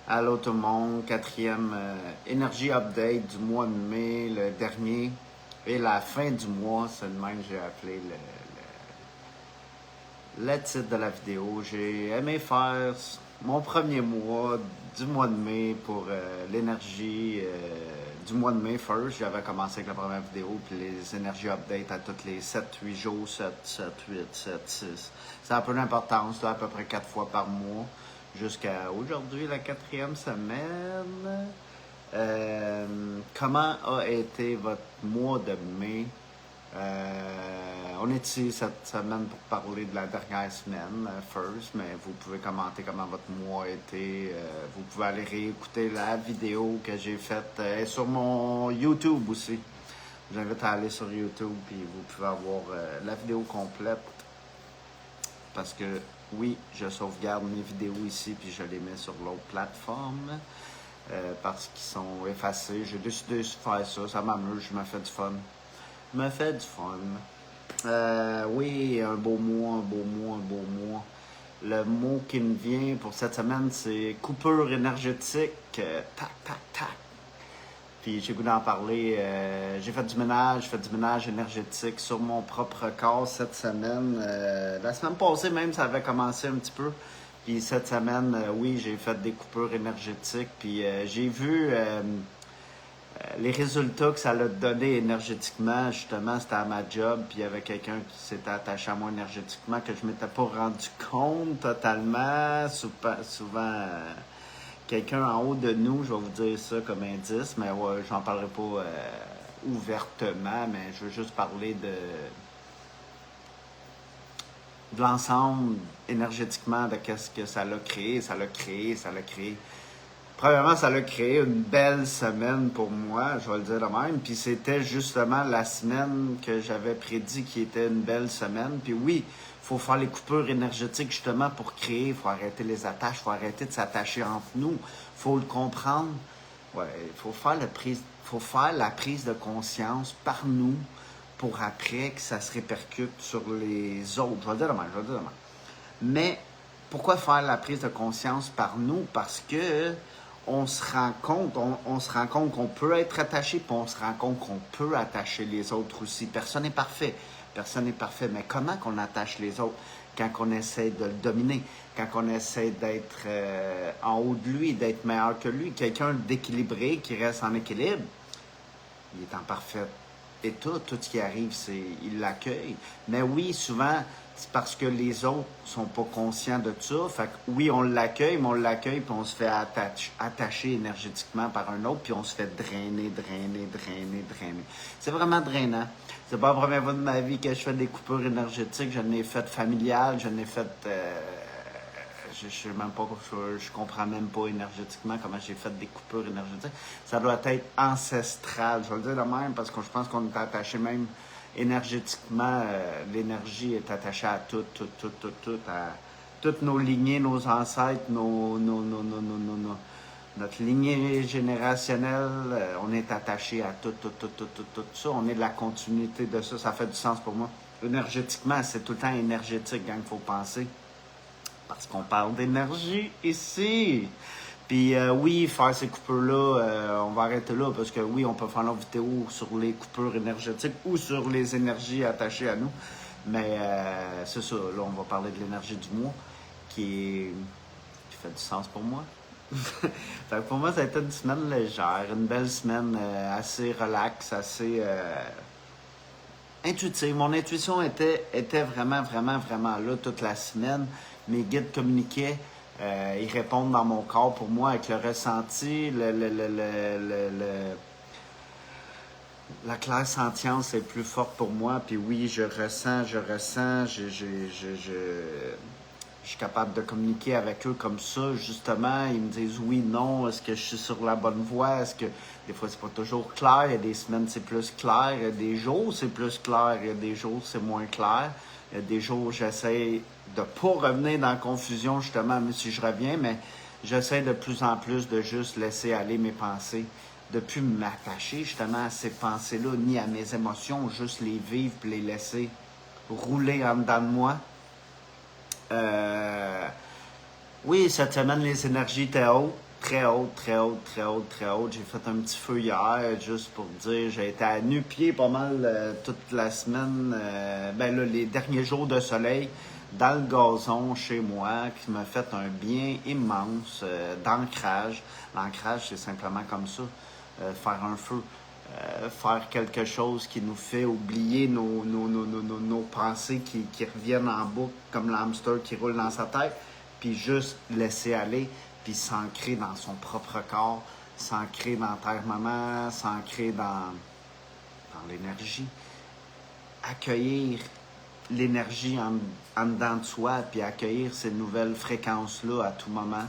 Allô tout le monde, quatrième Energy Update du mois de mai, le dernier. Et la fin du mois, c'est de même que j'ai appelé le titre de la vidéo. J'ai aimé faire mon premier mois du mois de mai pour l'énergie du mois de mai first. J'avais commencé avec la première vidéo, puis les Energy Updates à tous les 7-8 jours, 7-8, 7-6. Ça a un peu d'importance, à peu près 4 fois par mois. Jusqu'à aujourd'hui, la quatrième semaine. Comment a été votre mois de mai? On est ici cette semaine pour parler de la dernière semaine, first, mais vous pouvez commenter comment votre mois a été. Vous pouvez aller réécouter la vidéo que j'ai faite sur mon YouTube aussi. Je vous invite à aller sur YouTube puis vous pouvez avoir la vidéo complète. Parce que oui, je sauvegarde mes vidéos ici puis je les mets sur l'autre plateforme parce qu'ils sont effacés. J'ai décidé de faire ça, ça m'amuse, je me fais du fun. Oui, un beau mois, un beau mois, un beau mois. Le mot qui me vient pour cette semaine, c'est coupure énergétique. Tac, tac, tac. Puis j'ai goût d'en parler. J'ai fait du ménage énergétique sur mon propre corps cette semaine. La semaine passée même, ça avait commencé un petit peu. Puis cette semaine, oui, j'ai fait des coupures énergétiques. Puis j'ai vu les résultats que ça l'a donné énergétiquement. Justement, c'était à ma job. Puis il y avait quelqu'un qui s'était attaché à moi énergétiquement que je m'étais pas rendu compte totalement. Souvent quelqu'un en haut de nous, je vais vous dire ça comme indice, mais ouais, j'en parlerai pas ouvertement, mais je veux juste parler de l'ensemble énergétiquement de qu'est-ce que ça l'a créé. Ça l'a créé. Premièrement, ça l'a créé une belle semaine pour moi, je vais le dire de même. Puis c'était justement la semaine que j'avais prédit qui était une belle semaine. Puis oui, il faut faire les coupures énergétiques justement pour créer. Il faut arrêter les attaches, il faut arrêter de s'attacher entre nous. Il faut le comprendre. Ouais, il faut faire la prise de conscience par nous pour après que ça se répercute sur les autres. Je vais le dire de même. Mais pourquoi faire la prise de conscience par nous? Parce que on se rend compte qu'on peut être attaché, puis on se rend compte qu'on peut attacher les autres aussi. Personne n'est parfait, mais comment qu'on attache les autres? Quand on essaie de le dominer, quand on essaie d'être en haut de lui, d'être meilleur que lui, quelqu'un d'équilibré qui reste en équilibre, il est en parfait état, tout ce qui arrive, il l'accueille. Mais oui, souvent, c'est parce que les autres sont pas conscients de ça. Fait que oui, on l'accueille, mais on l'accueille, puis on se fait attacher énergétiquement par un autre, puis on se fait drainer. C'est vraiment drainant. C'est pas la première fois de ma vie que je fais des coupures énergétiques. Je l'ai fait familial, je l'ai fait... je sais même pas, je comprends même pas énergétiquement comment j'ai fait des coupures énergétiques. Ça doit être ancestral, je vais le dire de même, parce que je pense qu'on est attaché même énergétiquement. L'énergie est attachée à tout, à toutes nos lignées, nos ancêtres, notre lignée générationnelle. On est attaché à tout ça. On est de la continuité de ça. Ça fait du sens pour moi. Énergétiquement, c'est tout le temps énergétique quand il faut penser. Parce qu'on parle d'énergie ici. Puis oui, faire ces coupures-là, on va arrêter là parce que oui, on peut faire une vidéo sur les coupures énergétiques ou sur les énergies attachées à nous. Mais c'est ça, là, on va parler de l'énergie du mois qui fait du sens pour moi. Fait que pour moi, ça a été une semaine légère, une belle semaine assez relaxe, assez intuitive. Mon intuition était vraiment là toute la semaine. Mes guides communiquaient, ils répondent dans mon corps pour moi avec le ressenti, la clairsentience est plus forte pour moi. Puis oui, je ressens, je suis capable de communiquer avec eux comme ça, justement. Ils me disent oui, non, est-ce que je suis sur la bonne voie? Est-ce que des fois c'est pas toujours clair? Il y a des semaines c'est plus clair, il y a des jours c'est plus clair, il y a des jours c'est moins clair. Il y a des jours j'essaie de pas revenir dans la confusion, justement, même si je reviens, mais j'essaie de plus en plus de juste laisser aller mes pensées, de plus m'attacher justement à ces pensées-là, ni à mes émotions, juste les vivre puis les laisser rouler en dedans de moi. Oui, cette semaine, les énergies étaient hautes, très haute, très haute, très haute, très haute. J'ai fait un petit feu hier, juste pour dire, j'ai été à nu-pied pas mal toute la semaine. Ben là, les derniers jours de soleil, dans le gazon chez moi, qui m'a fait un bien immense d'ancrage. L'ancrage, c'est simplement comme ça, faire un feu. Faire quelque chose qui nous fait oublier nos pensées qui reviennent en boucle comme l'hamster qui roule dans sa tête, puis juste laisser aller, puis s'ancrer dans son propre corps, s'ancrer dans Terre-Maman, s'ancrer dans l'énergie, accueillir l'énergie en dedans de soi, puis accueillir ces nouvelles fréquences-là à tout moment.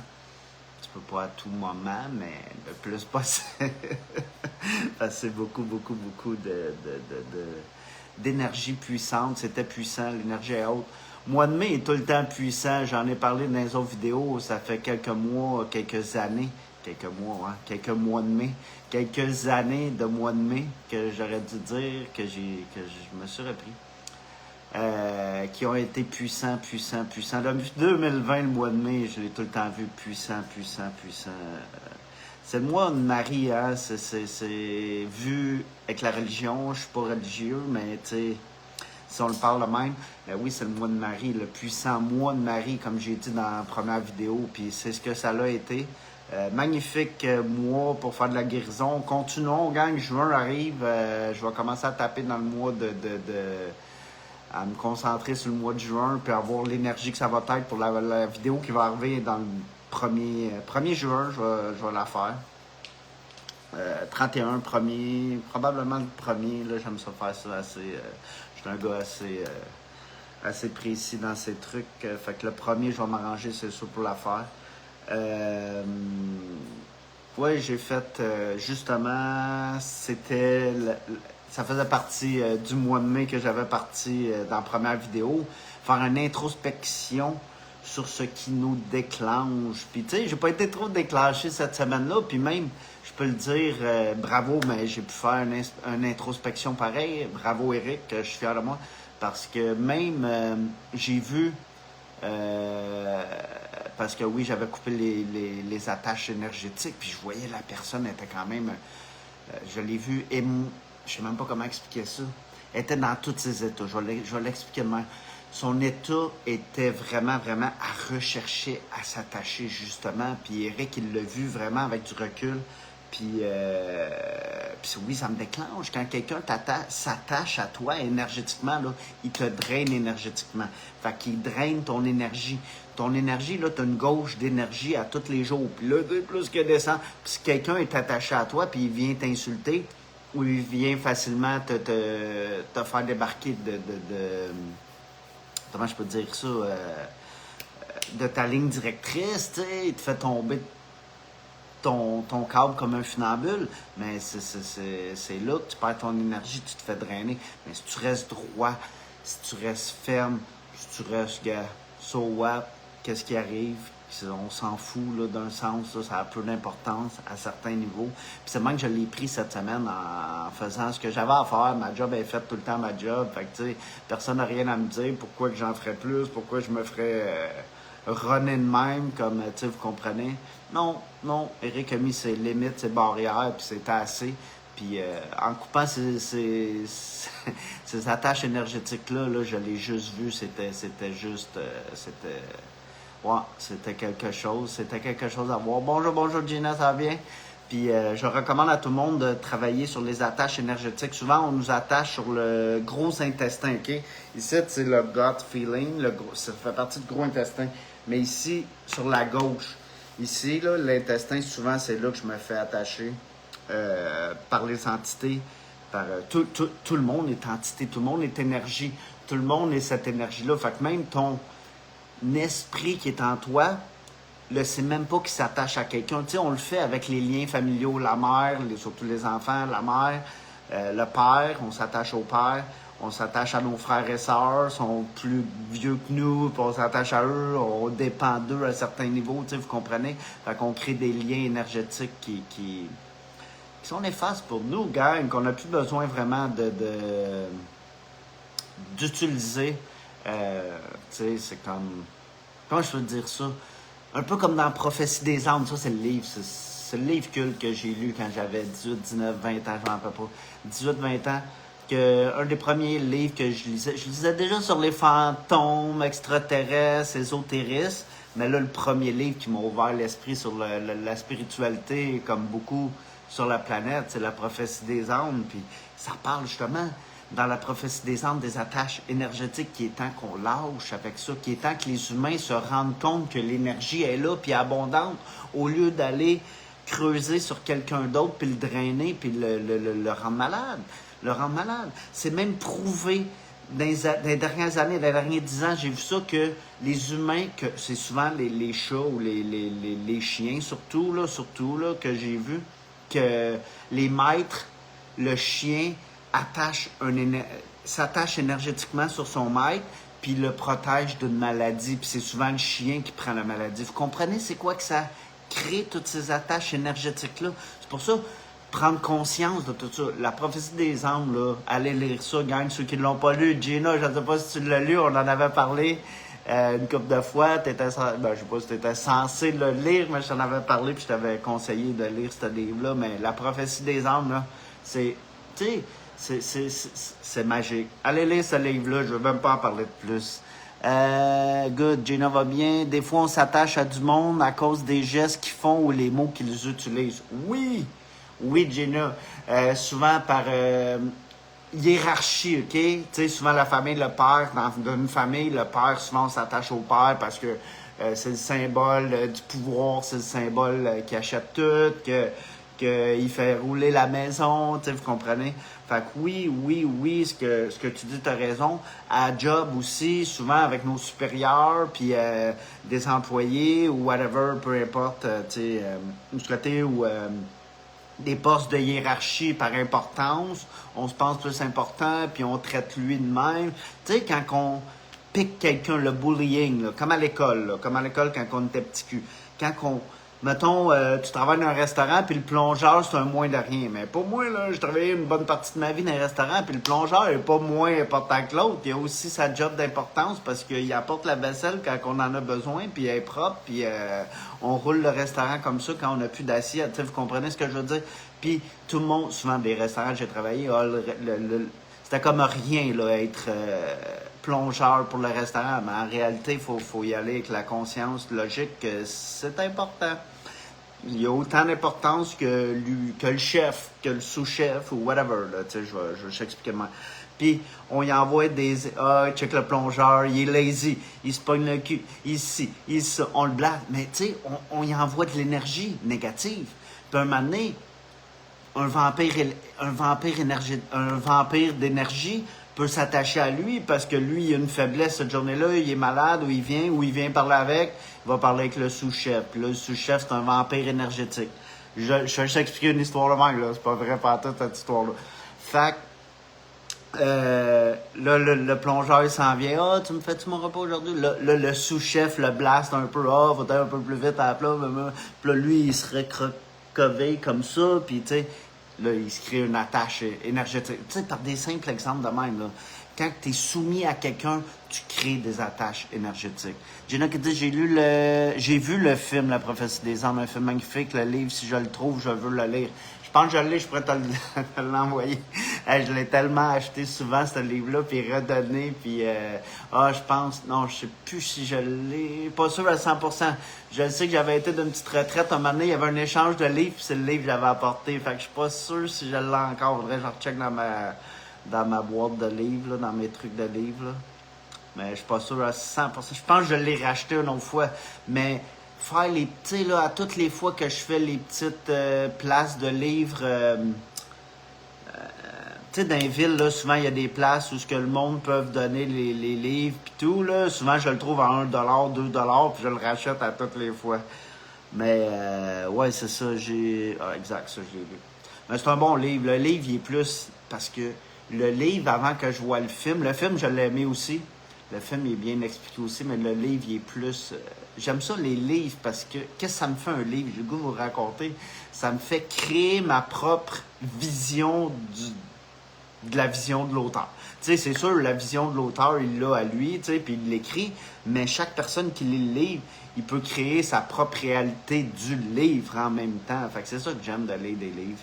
Tu peux pas à tout moment, mais le plus possible. Parce que c'est beaucoup, beaucoup, beaucoup d'énergie puissante. C'était puissant, l'énergie est haute. Mois de mai est tout le temps puissant. J'en ai parlé dans les autres vidéos. Ça fait quelques mois, quelques années. Quelques mois de mai. Quelques années de mois de mai que j'aurais dû dire que je me suis repris. Qui ont été puissants. Depuis 2020, le mois de mai, je l'ai tout le temps vu puissant. C'est le mois de Marie, hein? C'est vu avec la religion. Je suis pas religieux, mais tu sais, si on le parle de même, ben oui, c'est le mois de Marie, le puissant mois de Marie, comme j'ai dit dans la première vidéo, puis c'est ce que ça l'a été. Magnifique mois pour faire de la guérison. Continuons, gang, juin arrive. Je vais commencer à taper dans le mois à me concentrer sur le mois de juin, puis avoir l'énergie que ça va être pour la vidéo qui va arriver dans le 1er juin, je vais la faire. 31, 1er, probablement le 1er, là, j'aime ça faire ça assez. Je suis un gars assez précis dans ces trucs. Fait que le 1er, je vais m'arranger, c'est sûr, pour la faire. Ouais, j'ai fait, justement, ça faisait partie du mois de mai que j'avais parti dans la première vidéo, faire une introspection sur ce qui nous déclenche. Puis tu sais, j'ai pas été trop déclenché cette semaine-là, puis même, je peux le dire, bravo, mais j'ai pu faire une introspection pareille. Bravo Eric, je suis fier de moi, parce que même, j'ai vu, parce que oui, j'avais coupé les attaches énergétiques, puis je voyais la personne était quand même, je l'ai vue, je sais même pas comment expliquer ça, elle était dans tous ses états, je vais l'expliquer de même. Son état était vraiment, vraiment à rechercher, à s'attacher justement, puis Eric, il l'a vu vraiment avec du recul, puis oui, ça me déclenche. Quand quelqu'un s'attache à toi énergétiquement, là, il te draine énergétiquement. Fait qu'il draine ton énergie. Ton énergie, là, tu as une gauche d'énergie à tous les jours. Puis là, plus que descend. Puis si quelqu'un est attaché à toi, puis il vient t'insulter, ou il vient facilement te faire débarquer comment je peux dire ça, de ta ligne directrice, tu sais, il te fait tomber ton câble comme un funambule, mais c'est là que tu perds ton énergie, tu te fais drainer. Mais si tu restes droit, si tu restes ferme, si tu restes, so what, qu'est-ce qui arrive? On s'en fout là, d'un sens, là, ça a peu d'importance à certains niveaux. Puis c'est même que je l'ai pris cette semaine en faisant ce que j'avais à faire. Ma job est faite tout le temps, ma job. Fait que tu sais, personne n'a rien à me dire. Pourquoi que j'en ferais plus? Pourquoi je me ferais runner de même, comme tu sais, vous comprenez? Non, Eric a mis ses limites, ses barrières, puis c'était assez. Puis en coupant ces attaches énergétiques-là, là, je l'ai juste vu, c'était juste, ouais, c'était quelque chose à voir. Bonjour Gina, ça va bien? Puis je recommande à tout le monde de travailler sur les attaches énergétiques. Souvent, on nous attache sur le gros intestin, OK? Ici, c'est le gut feeling, ça fait partie du gros intestin. Mais ici, sur la gauche, ici, là, l'intestin, souvent, c'est là que je me fais attacher par les entités. Tout le monde est entité, tout le monde est énergie. Tout le monde est cette énergie-là. Fait que même ton esprit qui est en toi, le sait même pas qu'il s'attache à quelqu'un. Tu sais, on le fait avec les liens familiaux, la mère, surtout les enfants, la mère, le père, on s'attache au père, on s'attache à nos frères et sœurs, sont plus vieux que nous, puis on s'attache à eux, on dépend d'eux à certains niveaux, tu sais, vous comprenez? Fait qu'on crée des liens énergétiques qui sont néfastes pour nous, gang, qu'on n'a plus besoin vraiment d'utiliser. Tu sais, c'est comme... Comment je peux dire ça? Un peu comme dans Prophétie des âmes, ça c'est le livre, c'est le livre culte que j'ai lu quand j'avais 18, 19, 20 ans, je m'en rappelle pas, 18, 20 ans, un des premiers livres que je lisais déjà sur les fantômes, extraterrestres, ésotéristes, mais là, le premier livre qui m'a ouvert l'esprit sur la spiritualité, comme beaucoup sur la planète, c'est la Prophétie des âmes, puis ça parle justement dans la prophétie des âmes, des attaches énergétiques, qui est temps qu'on lâche avec ça, qui est temps que les humains se rendent compte que l'énergie est là, puis abondante, au lieu d'aller creuser sur quelqu'un d'autre, puis le drainer, puis le rendre malade. Le rendre malade. C'est même prouvé dans les dernières années, dans les derniers 10 ans, j'ai vu ça, que les humains, que c'est souvent les chats ou les chiens, surtout là, que j'ai vu, que les maîtres, le chien, s'attache énergétiquement sur son maître, puis le protège d'une maladie. Puis c'est souvent le chien qui prend la maladie. Vous comprenez c'est quoi que ça crée, toutes ces attaches énergétiques-là? C'est pour ça, prendre conscience de tout ça. La prophétie des âmes, là, allez lire ça, gang, ceux qui ne l'ont pas lu. Gina, je ne sais pas si tu l'as lu, on en avait parlé une couple de fois. Je ne sais pas si tu étais censé le lire, mais je t'en avais parlé, puis je t'avais conseillé de lire ce livre-là. Mais la prophétie des âmes, là, c'est, tu sais, c'est magique. Allez lire ce livre-là, je ne veux même pas en parler de plus. Good, Gina va bien. Des fois, on s'attache à du monde à cause des gestes qu'ils font ou les mots qu'ils utilisent. Oui, Gina. Souvent par hiérarchie, OK? Tu sais, souvent la famille, le père, dans une famille, le père, souvent on s'attache au père parce que c'est le symbole du pouvoir, c'est le symbole qui achète tout, qu'il fait rouler la maison, tu sais, vous comprenez? Fait que oui, ce que tu dis, tu as raison. À job aussi, souvent avec nos supérieurs, puis des employés ou whatever, peu importe, tu sais, du côté ou des postes de hiérarchie par importance, on se pense plus important, puis on traite lui de même. Tu sais, quand on pique quelqu'un, le bullying, là, comme à l'école, quand on était petit cul, quand on, mettons, tu travailles dans un restaurant, puis le plongeur, c'est un moins de rien. Mais pour moi, là, j'ai travaillé une bonne partie de ma vie dans un restaurant, puis le plongeur est pas moins important que l'autre. Il a aussi sa job d'importance parce qu'il apporte la vaisselle quand on en a besoin, puis elle est propre, puis on roule le restaurant comme ça quand on n'a plus d'assiette. Tu sais, vous comprenez ce que je veux dire? Puis tout le monde, souvent des restaurants que j'ai travaillé, c'était comme rien, là, être plongeur pour le restaurant. Mais en réalité, il faut y aller avec la conscience logique que c'est important. Il y a autant d'importance que le chef, que le sous-chef ou whatever. Là, je vais t'expliquer moi. Puis, on y envoie check le plongeur, il est lazy, il se pogne le cul, ici, ça, on le blâme. Mais, tu sais, on y envoie de l'énergie négative. Puis, un moment donné, un vampire d'énergie peut s'attacher à lui parce que lui, il a une faiblesse cette journée-là, il est malade, ou il vient parler avec, il va parler avec le sous-chef. Puis là, le sous-chef, c'est un vampire énergétique. Je vais juste expliquer une histoire de même, là. C'est pas vrai, pas toute cette histoire-là. Fait là, le plongeur, il s'en vient. Ah, tu me fais-tu mon repas aujourd'hui? Là, le sous-chef le blast un peu. Ah, faut aller un peu plus vite à la plat. Puis là, lui, il serait croqué comme ça. Puis, tu sais, là, il se crée une attache énergétique. Tu sais, par des simples exemples de même, là. Quand tu es soumis à quelqu'un, tu crées des attaches énergétiques. Gina qui dit, j'ai vu le film La prophétie des âmes, un film magnifique. Le livre, si je le trouve, je veux le lire. Je pense que je l'ai, je pourrais te l'envoyer. Je l'ai tellement acheté souvent, ce livre-là, puis redonné, puis je pense, non, je sais plus si je l'ai, pas sûr à 100%. Je sais que j'avais été d'une petite retraite, un moment donné, il y avait un échange de livres, puis c'est le livre que j'avais apporté, fait que je suis pas sûr si je l'ai encore. Faudrait que je recheck dans ma boîte de livres, là, dans mes trucs de livres, là. Mais je suis pas sûr à 100%. Je pense que je l'ai racheté une autre fois, mais faire les petits, là, à toutes les fois que je fais les petites places de livres, tu sais, dans les villes, là, souvent, il y a des places où ce que le monde peut donner les livres pis tout, là. Souvent, je le trouve à 1$, 2$, puis je le rachète à toutes les fois. Mais, ouais, c'est ça, exact, ça, je l'ai lu. Mais c'est un bon livre. Le livre, il est plus, parce que le livre, avant que je vois le film, je l'ai aimé aussi. Le film il est bien expliqué aussi, mais le livre, il est plus... j'aime ça, les livres, parce que qu'est-ce que ça me fait un livre? J'ai le goût de vous raconter. Ça me fait créer ma propre vision de la vision de l'auteur. Tu sais, c'est sûr, la vision de l'auteur, il l'a à lui, tu sais, puis il l'écrit, mais chaque personne qui lit le livre, il peut créer sa propre réalité du livre en même temps. Fait que c'est ça que j'aime de lire des livres.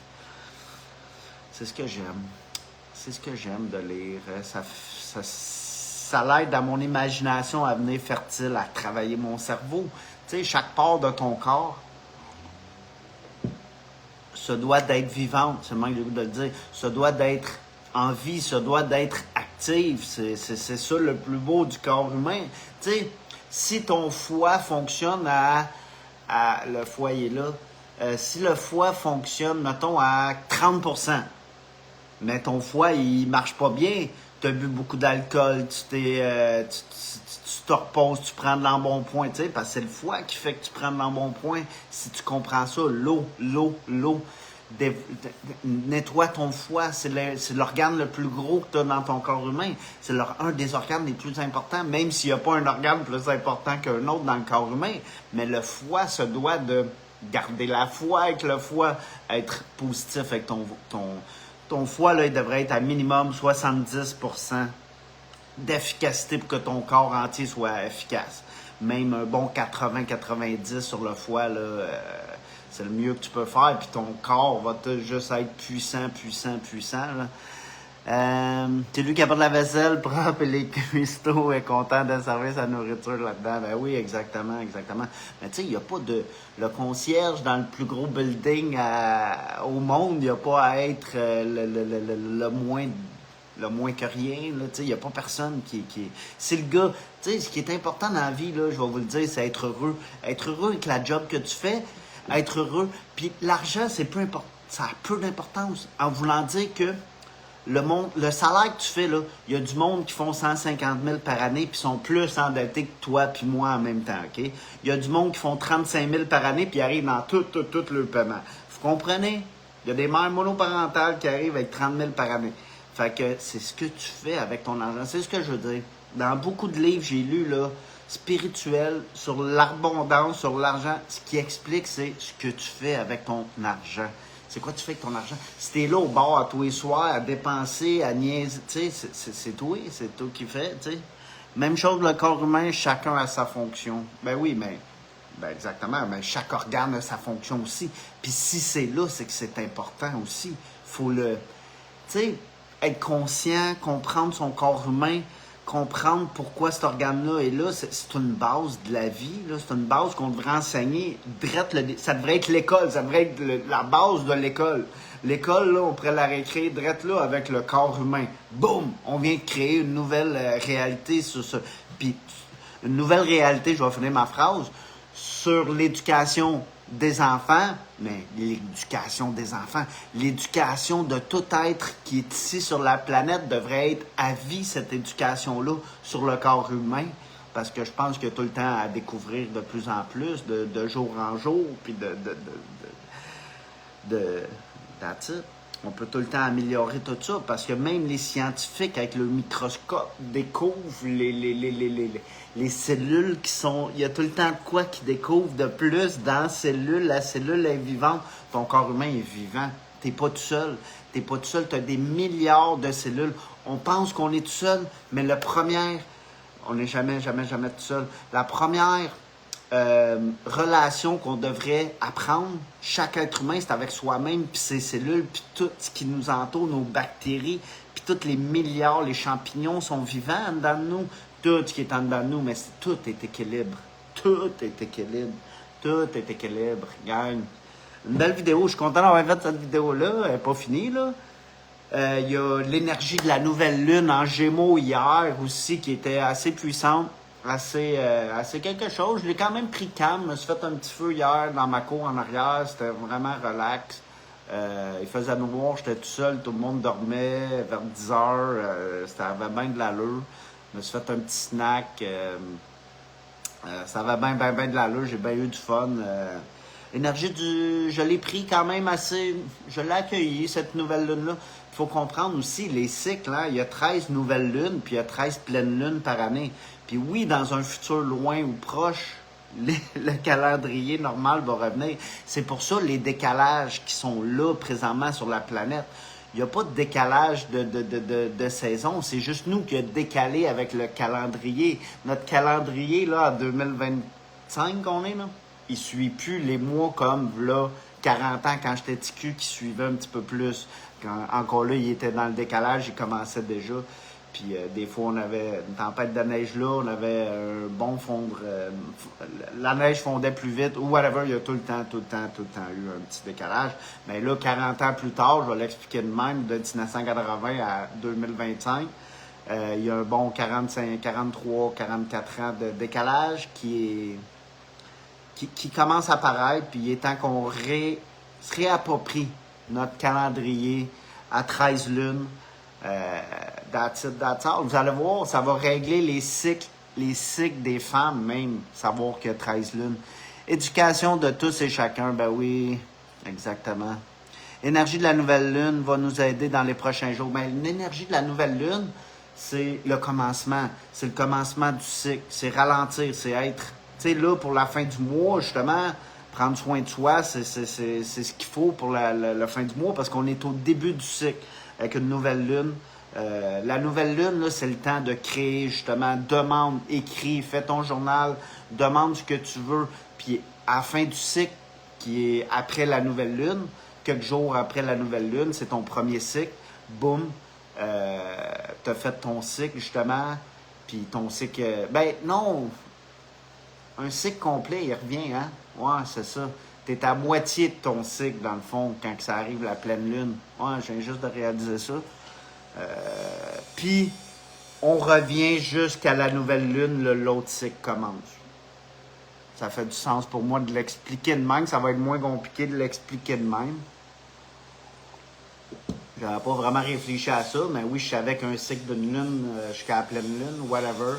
C'est ce que j'aime. C'est ce que j'aime de lire. Ça l'aide à mon imagination à venir fertile, à travailler mon cerveau. Tu sais, chaque part de ton corps se doit d'être vivante, c'est le moins que j'ai le goût de le dire, se doit d'être en vie, se doit d'être active. C'est ça le plus beau du corps humain. Tu sais, si ton foie fonctionne le foie est là, si le foie fonctionne, mettons, à 30%, mais ton foie, il marche pas bien, tu as bu beaucoup d'alcool, tu te reposes, tu prends de l'embonpoint, tu sais, parce que c'est le foie qui fait que tu prends de l'embonpoint. Si tu comprends ça, l'eau. Nettoie ton foie, c'est l'organe le plus gros que tu as dans ton corps humain. C'est un des organes les plus importants, même s'il n'y a pas un organe plus important qu'un autre dans le corps humain. Mais le foie se doit de garder la foi avec le foie, être positif avec ton foie, là, il devrait être à minimum 70% d'efficacité pour que ton corps entier soit efficace. Même un bon 80-90 sur le foie, là, c'est le mieux que tu peux faire. Puis ton corps va juste être puissant. C'est lui qui apporte la vaisselle propre et les cuistots est content de servir sa nourriture là-dedans. Ben oui, exactement. Mais tu sais, il n'y a pas le concierge dans le plus gros building au monde, il n'y a pas à être le moins que rien. Il n'y a pas personne qui c'est le gars. Tu sais, ce qui est important dans la vie, là, je vais vous le dire, c'est être heureux. Être heureux avec la job que tu fais, être heureux. Puis l'argent, ça a peu d'importance. En voulant dire que le salaire que tu fais, là, il y a du monde qui font 150 000 par année puis sont plus endettés que toi puis moi en même temps, OK? Il y a du monde qui font 35 000 par année puis arrivent dans tout le paiement. Vous comprenez? Il y a des mères monoparentales qui arrivent avec 30 000 par année. Fait que c'est ce que tu fais avec ton argent. C'est ce que je veux dire. Dans beaucoup de livres, j'ai lu, là, spirituel, sur l'abondance, sur l'argent. Ce qui explique, c'est ce que tu fais avec ton argent. C'est quoi tu fais avec ton argent? Si t'es là au bar à tous les soirs, à dépenser, à niaiser, tu sais, c'est toi qui fais, tu sais. Même chose, le corps humain, chacun a sa fonction. Ben oui, mais exactement, mais chaque organe a sa fonction aussi. Puis si c'est là, c'est que c'est important aussi. Faut tu sais, être conscient, comprendre son corps humain, comprendre pourquoi cet organe-là est là, c'est une base de la vie, là. C'est une base qu'on devrait enseigner. Ça devrait être l'école, ça devrait être la base de l'école. L'école, là, on pourrait la réécrire direct là avec le corps humain. Boum! On vient de créer une nouvelle réalité sur ça. Puis, une nouvelle réalité, je vais finir ma phrase, sur l'éducation des enfants, mais l'éducation des enfants, l'éducation de tout être qui est ici sur la planète devrait être à vie, cette éducation-là, sur le corps humain, parce que je pense qu'il y a tout le temps à découvrir de plus en plus, de jour en jour, puis that's it. On peut tout le temps améliorer tout ça, parce que même les scientifiques, avec le microscope, découvrent les cellules qui sont... Il y a tout le temps de quoi qui découvre de plus dans la cellule. La cellule est vivante. Ton corps humain est vivant. T'es pas tout seul. Tu as des milliards de cellules. On pense qu'on est tout seul, mais on n'est jamais tout seul. La première relation qu'on devrait apprendre, chaque être humain, c'est avec soi-même, puis ses cellules, puis tout ce qui nous entoure, nos bactéries, puis tous les milliards, les champignons sont vivants dans nous. Tout ce qui est en dedans de nous, mais tout est équilibre. Tout est équilibre. Gagne. Une belle vidéo. Je suis content d'avoir fait cette vidéo-là. Elle n'est pas finie, là. Il y a l'énergie de la nouvelle lune en Gémeaux hier aussi qui était assez puissante. Assez quelque chose. Je l'ai quand même pris calme. Je me suis fait un petit feu hier dans ma cour en arrière. C'était vraiment relax. Il faisait noir. J'étais tout seul. Tout le monde dormait vers 10 heures. Ça avait bien de l'allure. Je me suis fait un petit snack. Ça avait bien de l'allure. J'ai bien eu du fun. L'énergie je l'ai pris quand même assez... Je l'ai accueilli, cette nouvelle lune-là. Il faut comprendre aussi les cycles. Hein? Il y a 13 nouvelles lunes, puis il y a 13 pleines lunes par année. Puis oui, dans un futur loin ou proche, le calendrier normal va revenir. C'est pour ça les décalages qui sont là présentement sur la planète. Il n'y a pas de décalage de saison. C'est juste nous qui a décalé avec le calendrier. Notre calendrier, là, en 2026, 2025 qu'on est, là. Il ne suit plus les mois comme, là, 40 ans, quand j'étais TQ, qui suivait un petit peu plus. Encore là, il était dans le décalage, il commençait déjà. Puis des fois, on avait une tempête de neige là, on avait un bon fondre. La neige fondait plus vite, ou whatever, il y a tout le temps eu un petit décalage. Mais là, 40 ans plus tard, je vais l'expliquer de même, de 1980 à 2025, il y a un bon 45, 43, 44 ans de décalage qui commence à apparaître, puis il est temps qu'on se réapproprie notre calendrier à 13 lunes. That's all. Vous allez voir, ça va régler les cycles des femmes même, savoir qu'il y a 13 lunes. Éducation de tous et chacun, ben oui, exactement. L'énergie de la nouvelle lune va nous aider dans les prochains jours. Ben, l'énergie de la nouvelle lune, c'est le commencement. C'est le commencement du cycle. C'est ralentir, c'est être... Tu sais, là, pour la fin du mois, justement, prendre soin de soi, c'est ce qu'il faut pour la fin du mois, parce qu'on est au début du cycle avec une nouvelle lune. La nouvelle lune, là, c'est le temps de créer, justement. Demande, écris, fais ton journal, demande ce que tu veux. Puis à la fin du cycle, qui est après la nouvelle lune, quelques jours après la nouvelle lune, c'est ton premier cycle. Boum, t'as fait ton cycle, justement. Puis ton cycle... ben non, un cycle complet, il revient, hein? Ouais, c'est ça. T'es à moitié de ton cycle, dans le fond, quand ça arrive la pleine lune. Ouais, je viens juste de réaliser ça. Puis, on revient jusqu'à la nouvelle lune, l'autre cycle commence. Ça fait du sens pour moi de l'expliquer de même. Ça va être moins compliqué de l'expliquer de même. J'avais pas vraiment réfléchi à ça, mais oui, je savais qu'un cycle d'une lune jusqu'à la pleine lune, whatever.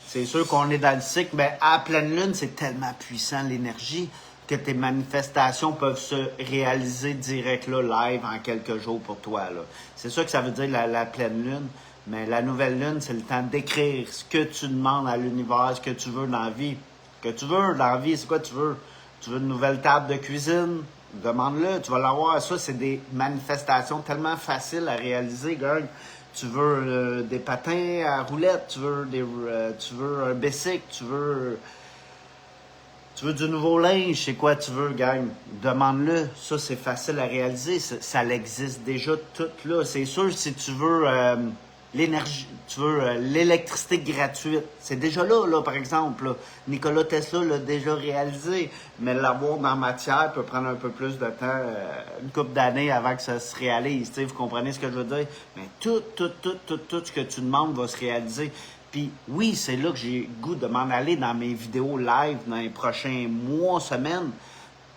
C'est sûr qu'on est dans le cycle, mais à la pleine lune, c'est tellement puissant l'énergie que tes manifestations peuvent se réaliser direct là, live, en quelques jours pour toi. Là. C'est ça que ça veut dire la pleine lune. Mais la nouvelle lune, c'est le temps d'écrire ce que tu demandes à l'univers, ce que tu veux dans la vie. Ce que tu veux dans la vie, c'est quoi tu veux? Tu veux une nouvelle table de cuisine? Demande-le, tu vas l'avoir. Ça, c'est des manifestations tellement faciles à réaliser, gang. Tu veux des patins à roulettes, tu veux un bicycle, tu veux du nouveau linge, c'est quoi tu veux, gang? Demande-le. Ça, c'est facile à réaliser. Ça existe déjà tout là. C'est sûr, si tu veux l'énergie, tu veux l'électricité gratuite. C'est déjà là, par exemple. Là. Nikola Tesla l'a déjà réalisé. Mais l'avoir dans matière peut prendre un peu plus de temps, une couple d'années avant que ça se réalise. T'sais, vous comprenez ce que je veux dire? Mais tout ce que tu demandes va se réaliser. Puis oui, c'est là que j'ai le goût de m'en aller dans mes vidéos live dans les prochains mois, semaines.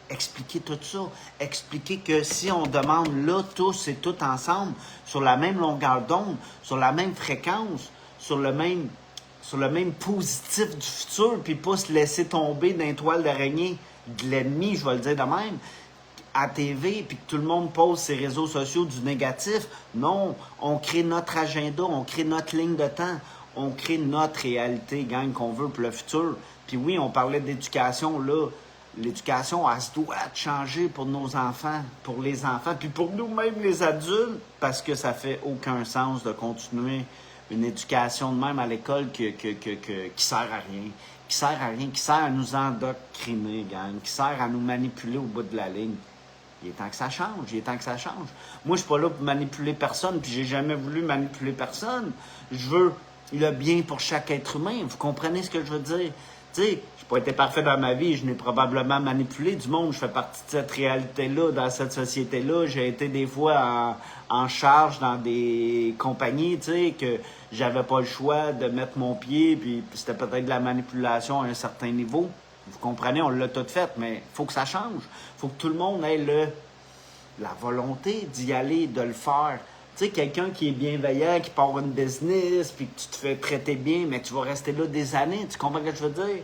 Expliquer tout ça. Expliquer que si on demande là, tous et toutes ensemble, sur la même longueur d'onde, sur la même fréquence, sur le même positif du futur, puis pas se laisser tomber dans une toile d'araignée de l'ennemi, je vais le dire de même, à TV, puis que tout le monde pose ses réseaux sociaux du négatif. Non, on crée notre agenda, on crée notre ligne de temps. On crée notre réalité, gang, qu'on veut pour le futur. Puis oui, on parlait d'éducation, là. L'éducation, elle se doit changer pour nos enfants, pour les enfants, puis pour nous-mêmes, les adultes, parce que ça fait aucun sens de continuer une éducation de même à l'école qui sert à rien. Qui sert à nous endoctriner, gang, qui sert à nous manipuler au bout de la ligne. Il est temps que ça change, Moi, je suis pas là pour manipuler personne, puis j'ai jamais voulu manipuler personne. Je veux le bien pour chaque être humain. Vous comprenez ce que je veux dire? Tu sais, je n'ai pas été parfait dans ma vie. Je n'ai probablement manipulé du monde. Je fais partie de cette réalité-là, dans cette société-là. J'ai été des fois en charge dans des compagnies, tu sais, que j'avais pas le choix de mettre mon pied, puis c'était peut-être de la manipulation à un certain niveau. Vous comprenez? On l'a tout fait, mais il faut que ça change. Il faut que tout le monde ait la volonté d'y aller, de le faire. Tu sais, quelqu'un qui est bienveillant, qui part une business, puis que tu te fais traiter bien, mais tu vas rester là des années. Tu comprends ce que je veux dire?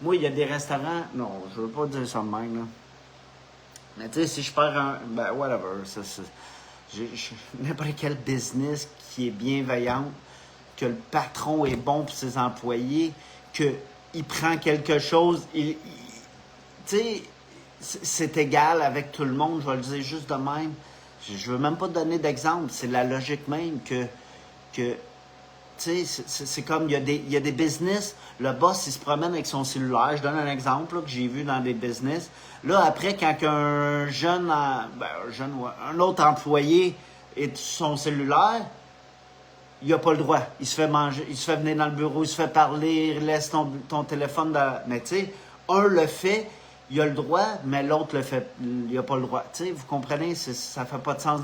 Moi, il y a des restaurants... Non, je veux pas dire ça de même, là. Mais tu sais, si je perds un... Ben, whatever. N'importe quel business qui est bienveillant, que le patron est bon pour ses employés, qu'il prend quelque chose... Tu sais, c'est égal avec tout le monde, je vais le dire juste de même. Je veux même pas donner d'exemple, c'est la logique même que Tu sais, c'est comme, il y a des business, le boss, il se promène avec son cellulaire. Je donne un exemple là, que j'ai vu dans des business. Là, après, quand un jeune, un autre employé est sur son cellulaire, il n'a pas le droit. Il se fait manger, il se fait venir dans le bureau, il se fait parler, il laisse ton téléphone dans... Mais tu sais, un le fait, il a le droit, mais l'autre le fait, il n'a pas le droit. Tu sais, vous comprenez, ça fait pas de sens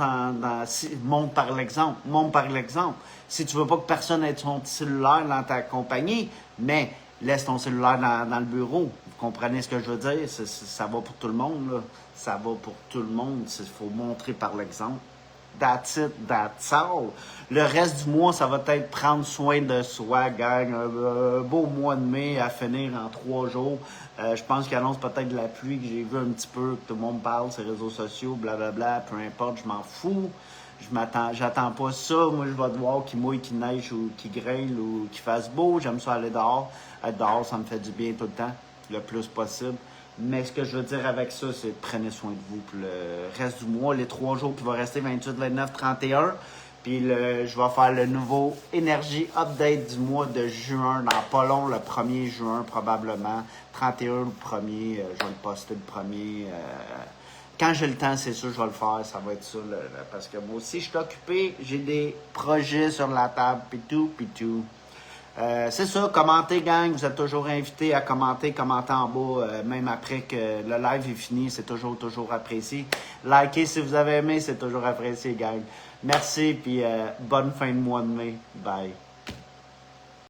montre par l'exemple. Montre par l'exemple. Si tu veux pas que personne ait son cellulaire dans ta compagnie, mais laisse ton cellulaire dans le bureau. Vous comprenez ce que je veux dire? Ça va pour tout le monde, là. Ça va pour tout le monde. Il faut montrer par l'exemple. That's it, that's all. Le reste du mois, ça va être prendre soin de soi, gang. Un beau mois de mai à finir en 3 jours. Je pense qu'il annonce peut-être de la pluie que j'ai vu un petit peu, que tout le monde parle sur les réseaux sociaux, blablabla, peu importe, je m'en fous. J'attends pas ça. Moi, je vais devoir qu'il mouille, qu'il neige ou qu'il grêle ou qu'il fasse beau. J'aime ça aller dehors. Être dehors, ça me fait du bien tout le temps, le plus possible. Mais ce que je veux dire avec ça, c'est prenez soin de vous pour le reste du mois, les 3 jours qui vont rester, 28, 29, 31. Puis je vais faire le nouveau Énergie Update du mois de juin, dans pas long, le 1er juin probablement. 31 le 1er, je vais le poster le 1er. Quand j'ai le temps, c'est sûr, je vais le faire. Ça va être ça. Parce que moi aussi, je suis occupé. J'ai des projets sur la table, pis tout, pis tout. C'est ça, commentez, gang. Vous êtes toujours invités à commenter en bas, même après que le live est fini. C'est toujours apprécié. Likez si vous avez aimé, c'est toujours apprécié, gang. Merci, puis bonne fin de mois de mai. Bye.